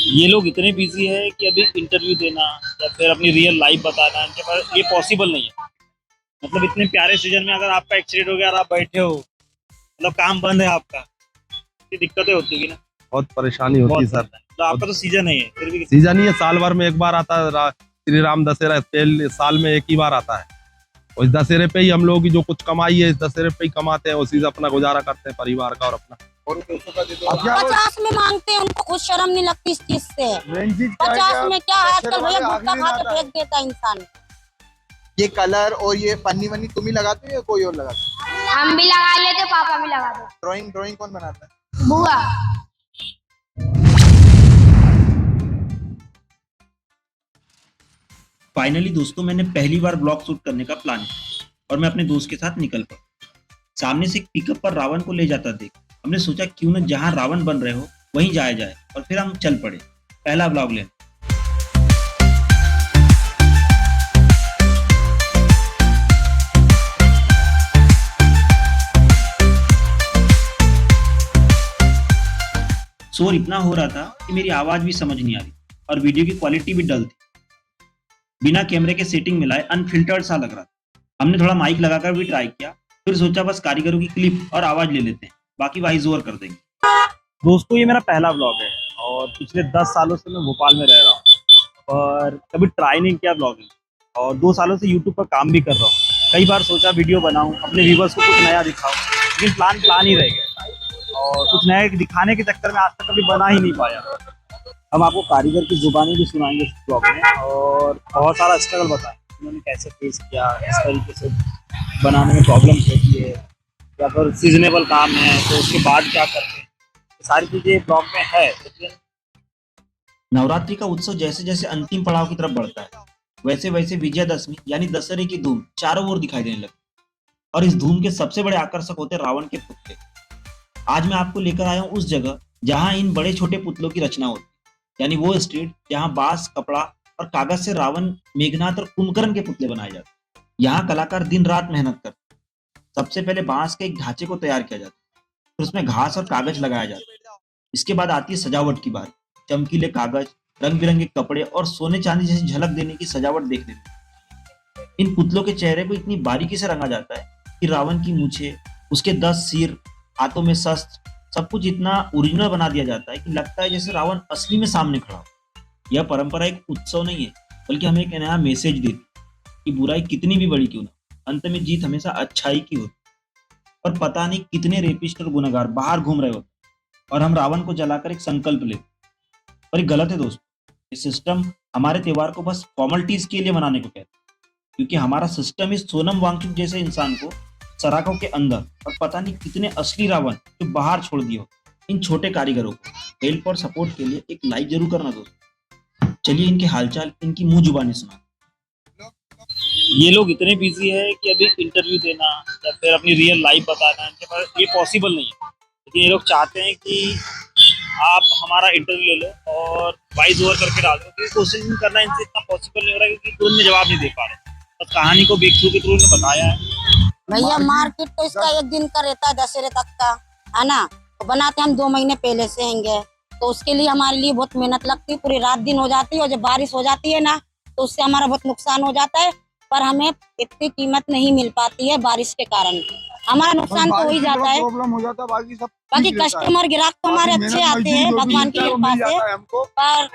ये लोग इतने बिजी है कि अभी इंटरव्यू देना या फिर अपनी रियल लाइफ बताना इनके पास ये पॉसिबल नहीं है। मतलब इतने प्यारे सीजन में अगर आपका एक्सीडेंट हो गया और आप बैठे हो, मतलब काम बंद है आपका, ये दिक्कतें होती है ना। बहुत परेशानी होती है बहुत सर। तो आपका तो सीजन नहीं है फिर भी। सीजन ही है, साल भर में एक बार आता है। श्री राम दशहरा साल में एक ही बार आता है। और इस दशहरे पे ही हम लोग की जो कुछ कमाई है इस दशहरे पे ही कमाते हैं, उसी से अपना गुजारा करते हैं परिवार का और अपना। 50 में मांगते हैं, उनको कुछ शर्म नहीं लगती इस चीज से। 50 में क्या है आजकल भैया, गुटखा खा के फेंक देता है इंसान। ये कलर और ये पन्नी वन्नी तुम ही लगाते हो या कोई और लगाता है? हम भी लगा लेते, पापा भी लगा दो। ड्राइंग ड्राइंग कौन बनाता है? बुआ। फाइनली दोस्तों, मैंने पहली बार ब्लॉग शूट करने का प्लान किया और मैं अपने दोस्त के साथ निकल पड़ा। सामने से एक पिकअप पर रावण को ले जाता देख हमने सोचा क्यों न जहां रावण बन रहे हो वहीं जाया जाए, और फिर हम चल पड़े पहला ब्लॉग लेने। शोर इतना हो रहा था कि मेरी आवाज भी समझ नहीं आ रही और वीडियो की क्वालिटी भी डल थी। बिना कैमरे के सेटिंग मिलाए अनफिल्टर्ड सा लग रहा था। हमने थोड़ा माइक लगाकर भी ट्राई किया, फिर सोचा बस कारीगरों की क्लिप और आवाज ले लेते हैं, बाकी वाइस ओवर कर देंगे। दोस्तों, ये मेरा पहला ब्लॉग है और पिछले 10 सालों से मैं भोपाल में रह रहा हूँ, पर कभी ट्राई नहीं किया ब्लॉगिंग, और 2 सालों से यूट्यूब पर काम भी कर रहा हूँ। कई बार सोचा वीडियो बनाऊं, अपने व्यूवर्स को कुछ नया दिखाऊं, लेकिन प्लान ही रह गया और कुछ नया दिखाने के चक्कर में आज तक कभी बना ही नहीं पाया। हम आपको कारीगर की जुबानी भी सुनाएंगे इस ब्लॉग में और बहुत सारा स्ट्रगल बताएंगे उन्होंने कैसे फेस किया, इस तरीके से बनाने में प्रॉब्लम होती है या फिर सीजनेबल काम है तो उसके बाद क्या करते हैं, सारी चीजें ब्लॉग में है। लेकिन नवरात्रि का उत्सव जैसे जैसे अंतिम पड़ाव की तरफ बढ़ता है, वैसे वैसे विजयादशमी यानी दशहरे की धूम चारों ओर दिखाई देने लगती है और इस धूम के सबसे बड़े आकर्षक होते रावण के पुतले। आज मैं आपको लेकर आया हूँ उस जगह जहां इन बड़े छोटे पुतलों की रचना होती है, यानी वो स्ट्रीट जहां बांस, कपड़ा और कागज से रावण, मेघनाथ और कुंभकर्ण के पुतले बनाए जाते हैं। यहाँ कलाकार दिन रात मेहनत करते हैं। सबसे पहले बांस के एक ढांचे को तैयार किया जाता है, फिर उसमें घास और कागज लगाया जाता है। इसके बाद आती है सजावट की बारी। चमकीले कागज, रंग बिरंगे कपड़े और सोने चांदी जैसी झलक देने की सजावट देखने में इन पुतलों के चेहरे को इतनी बारीकी से रंगा जाता है कि रावण की मूछें, उसके 10 सिर, हाथों में शस्त्र, सब कुछ इतना ओरिजिनल बना दिया जाता है कि लगता है जैसे रावण असली में सामने खड़ा हो। यह परंपरा एक उत्सव नहीं है, बल्कि हमें एक नया मैसेज देती है कि बुराई कितनी भी बड़ी क्यों ना, अंत में जीत हमेशा अच्छाई की होती है। और पता नहीं कितने रेपिस्ट और गुनहगार बाहर घूम रहे होते और हम रावण को जलाकर एक संकल्प लेते। पर ये गलत है दोस्तों। ये सिस्टम हमारे त्योहार को बस फॉर्मेलिटीज के लिए मनाने को कहता है, क्योंकि हमारा सिस्टम इस सोनम वांगचुक जैसे इंसान को सराखों के अंदर और पता नहीं कितने असली रावण जो बाहर छोड़ दिए हो। इन छोटे कारीगरों को हेल्प और सपोर्ट के लिए एक लाइक जरूर करना दोस्तों। चलिए इनके हालचाल, इनकी मुंह जुबानी सुना। ये लोग इतने बिजी है कि अभी इंटरव्यू देना या फिर अपनी रियल लाइफ बताना इनके पास ये पॉसिबल नहीं है। लेकिन ये लोग चाहते हैं कि आप हमारा इंटरव्यू ले लो और वॉइस ओवर करके डाल दो, क्योंकि कोशिश नहीं करना इनसे इतना पॉसिबल नहीं हो रहा है, क्योंकि तुरंत में जवाब नहीं दे पा रहे। बस कहानी को बिग थ्रू के थ्रू ने बताया है। भैया मार्केट तो इसका 1 दिन का रहता है, दशहरे तक का, है ना। तो बनाते हम 2 महीने पहले से हैंगे, तो उसके लिए हमारे लिए बहुत मेहनत लगती है, पूरी रात दिन हो जाती है। और जब बारिश हो जाती है ना तो उससे हमारा बहुत नुकसान हो जाता है, पर हमें इतनी कीमत नहीं मिल पाती है बारिश के कारण। हमारा नुकसान तो हो ही जाता है, प्रॉब्लम हो जाता है, बाकी कस्टमर ग्राहक तो हमारे अच्छे आते हैं भगवान की कृपा से, पर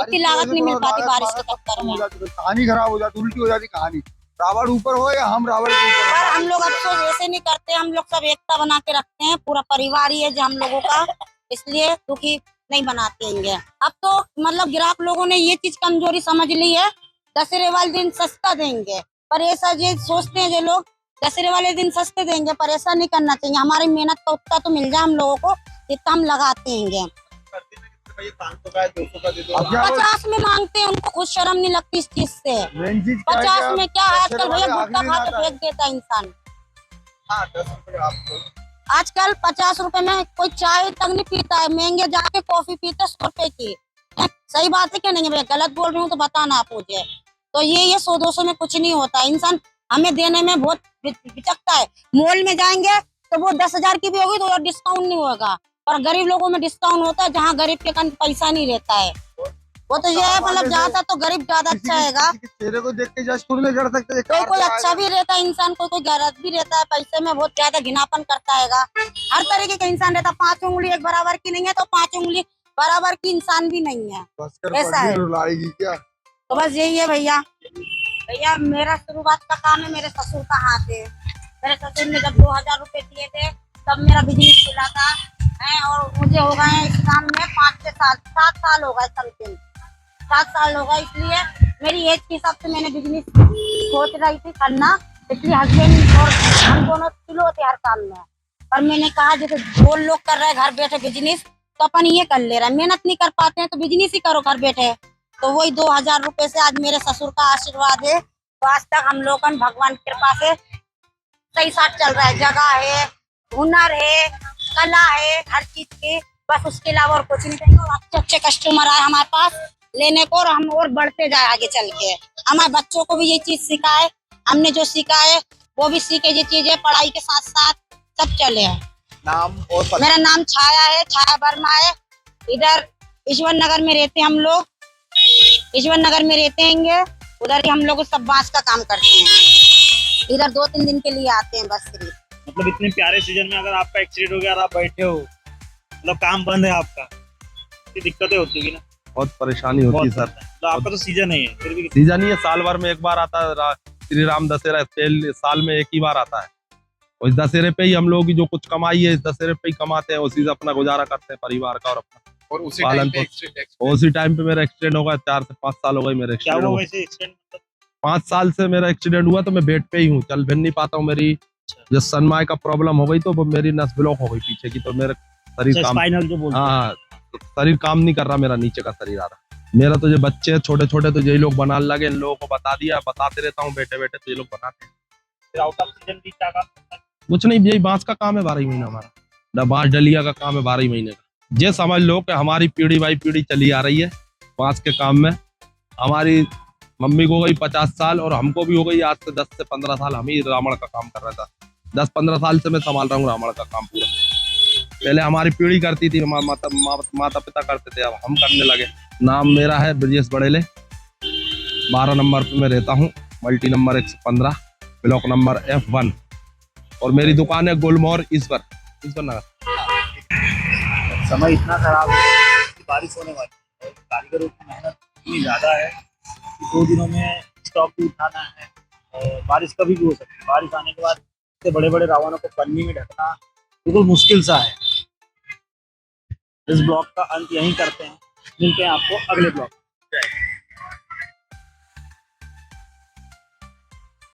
इतनी लागत नहीं मिल पाती बारिश के चक्कर में। कहानी खराब हो जाती, उल्टी हो जाती कहानी। रावण ऊपर हो या हम रावण के ऊपर। पर हम लोग अफसोस ऐसे नहीं करते, हम लोग सब एकता बना के रखते हैं, पूरा परिवार ही है जो हम लोगों का, इसलिए दुखी नहीं बनाते हैं। अब तो मतलब ग्राहक लोगों ने ये चीज कमजोरी समझ ली है, दशहरे वाले दिन सस्ता देंगे, पर ऐसा ये सोचते हैं जो लोग दशहरे वाले दिन सस्ते देंगे, पर ऐसा नहीं करना चाहिए। हमारी मेहनत का उतना तो मिल जाए हम लोगों को जितना हम लगाते हैं। 50 में मांगते हैं, उनको कुछ शर्म नहीं लगती इस चीज से। 50 में क्या है आजकल भैया, गुटखा खा के फेंक देता है इंसान। आजकल 50 रुपए में कोई चाय तक नहीं पीता है, महंगे जाके कॉफी पीते 100 रुपए की। सही बात है क्या नहीं भैया? गलत बोल रही हूँ तो बताना आप मुझे। तो ये 100-200 में कुछ नहीं होता। इंसान हमें देने में बहुत हिचकता है। मॉल में जाएंगे तो वो 10,000 की भी होगी तो डिस्काउंट नहीं होगा, पर गरीब लोगों में डिस्काउंट होता है, जहाँ गरीब के पास पैसा नहीं रहता है। वो तो ये है मतलब ज्यादा तो गरीब ज्यादा अच्छा हैगा। किसी के चेहरे को देख के जज थोड़ी नहीं कर सकते। ये कोई कार कोई से अच्छा आएगा। भी रहता है इंसान, कोई कोई गलत भी रहता है, पैसे में बहुत ज्यादा घिनापन करता हैगा। हर तरीके का इंसान रहता है, 5 उंगली एक बराबर की नहीं है तो 5 उंगली बराबर की इंसान भी नहीं है। बस कर ऐसा है। रुलाएगी क्या? तो बस यही है भैया। भैया मेरा शुरुआत का काम है, मेरे ससुर का हाथ है। मेरे ससुर ने जब 2000 रुपए दिए थे तब मेरा बिजनेस खुला था है, और मुझे हो गए हैं इस काम में 5 से 7 साल हो गए, समथिंग 7 साल हो गए। इसलिए मेरी एज के हिसाब से मैंने बिजनेस सोच रही थी करना, इसलिए हस्बैंड और हम दोनों स्लो थे हर काम में। पर मैंने कहा जैसे 2 लोग कर रहे हैं घर बैठे बिजनेस, तो अपन ये कर ले रहे हैं। मेहनत नहीं कर पाते हैं तो बिजनेस ही करो घर बैठे। तो वही 2000 रुपए से आज मेरे ससुर का आशीर्वाद है, तो आज तक हम लोग भगवान की कृपा से सही साथ चल रहा है। जगह है, हुनर है, कला है, हर चीज की, बस उसके अलावा और कुछ नहीं चाहिए। और अच्छे अच्छे कस्टमर आए हमारे पास लेने को, और हम और बढ़ते जाए आगे चल के। हमारे बच्चों को भी ये चीज सिखाए, हमने जो सीखा है वो भी सीखे। ये चीजें पढ़ाई के साथ साथ सब चले। नाम और पता? मेरा नाम छाया है, छाया वर्मा है। इधर ईश्वर नगर में रहते हैं हम लोग, ईश्वर नगर में रहते हैं। उधर ही हम लोग सब बांस का काम करते हैं। इधर 2-3 दिन के लिए आते हैं बस सिर्फ। मतलब इतने प्यारे सीजन में अगर आपका एक्सीडेंट हो गया और आप बैठे हो, मतलब काम बंद है आपका, तो दिक्कतें होती होगी ना? बहुत परेशानी होती है बहुत सर। तो आपका तो सीजन नहीं है फिर भी। सीजन ही है, साल भर में एक बार आता है। श्री राम दशहरा साल में एक ही बार आता है। और इस दशहरे पे ही हम लोग की जो कुछ कमाई है इस दशहरे पे ही कमाते हैं, उसी से अपना गुजारा करते हैं परिवार का और अपना और उसी पालन टाइम पे पोषण। उसी टाइम पे मेरा एक्सीडेंट होगा, 4 से 5 साल हो गए मेरे क्या एक्सीडेंट हुआ हुए। वैसे एक्सीडेंट? मतलब 5 साल से मेरा एक्सीडेंट हुआ, तो मैं बेड पे ही हूँ, चल फिर नहीं पाता हूँ। मेरी जब सनमाई का प्रॉब्लम हो गई तो वो मेरी नस ब्लॉक हो गई पीछे की, तो मेरा शरीर काम, स्पाइनल जो बोलते हैं। हाँ शरीर काम नहीं कर रहा, मेरा नीचे का शरीर आ रहा। मेरा तो जो बच्चे छोटे छोटे तो यही लोग बनाने लगे, इन लोगों को बता दिया, बताते रहता हूँ बैठे बैठे, तो ये लोग बनाते हैं। फिर आउट ऑफ सीजन भी क्या काम करता है? कुछ नहीं, यही बांस का काम है 12 महीना हमारा। बांस डलिया का काम है 12 महीने का। ये समझ लो कि हमारी पीढ़ी बाई पीढ़ी चली आ रही है बांस के काम में। हमारी मम्मी को हो गई 50 साल और हमको भी हो गई आज से 10 से 15 साल। हम ही रावण का काम कर रहा था, 10-15 साल से मैं संभाल रहा हूँ रावण का काम पूरा। पहले हमारी पीढ़ी करती थी, माता पिता करते थे, अब हम करने लगे। नाम मेरा है ब्रजेश बड़ेले, 12 नंबर पे मैं रहता हूँ, multi number 115, block number F1। और मेरी दुकान है गुलमोहर ईश्वर नगर। समय इतना खराब है कि बारिश होने वाली है, कारीगरों की मेहनत इतनी ज़्यादा है कि 2 दिनों में स्टॉक भी उठाना है, और बारिश कभी भी हो सकती है। बारिश आने के बाद इतने बड़े बड़े रावणों को पन्नी में ढकना बिल्कुल मुश्किल सा है। इस ब्लॉग का अंत यहीं करते हैं, मिलते हैं आपको अगले ब्लॉग।